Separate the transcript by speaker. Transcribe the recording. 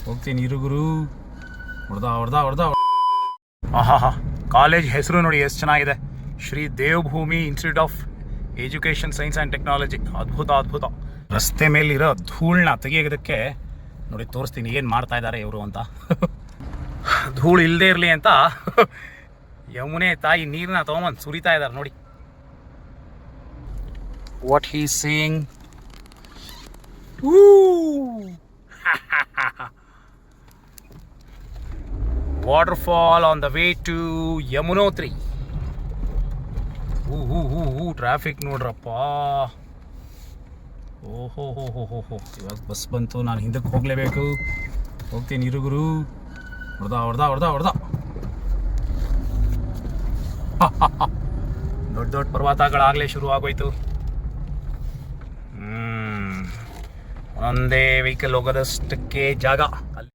Speaker 1: ಹೋಗ್ತೀನಿ ಇರು ಗುರು. ಹೊಡೆದ ಆಹಾ, ಕಾಲೇಜ್ ಹೆಸರು ನೋಡಿ ಎಷ್ಟು ಚೆನ್ನಾಗಿದೆ. Shri Devbhoomi institute of education science and technology. ಅದ್ಭುತ. ರಸ್ತೆ ಮೇಲಿರೋ ಧೂಳನ್ನ ತೆಗಿಯೋದಕ್ಕೆ ನೋಡಿ ತೋರಿಸ್ತೀನಿ ಏನು ಮಾಡ್ತಾ ಇದ್ದಾರೆ ಇವರು ಅಂತ. ಧೂಳು ಇಲ್ಲದೆ ಇರಲಿ ಅಂತ ಯಮುನೆ ತಾಯಿ ನೀರನ್ನ ತೊಗೊಂಬಂದು ಸುರಿತಾ ಇದ್ದಾರೆ ನೋಡಿ. What he saying. Waterfall on the way to Yamunotri. Traffic ನೋಡ್ರಪ್ಪ. ಓಹೋ ಇವಾಗ ಬಸ್ ಬಂತು, ನಾನು ಹಿಂದಕ್ಕೆ ಹೋಗಲೇಬೇಕು. ಹೋಗ್ತೀನಿ ಇರು ಗುರು. ಹೊಡೆದ ದೊಡ್ಡ ಪರ್ವತಗಳಾಗಲೇ ಶುರು ಆಗೋಯ್ತು. ಒಂದೇ ವೆಹಿಕಲ್ ಹೋಗೋದಷ್ಟಕ್ಕೆ ಜಾಗ.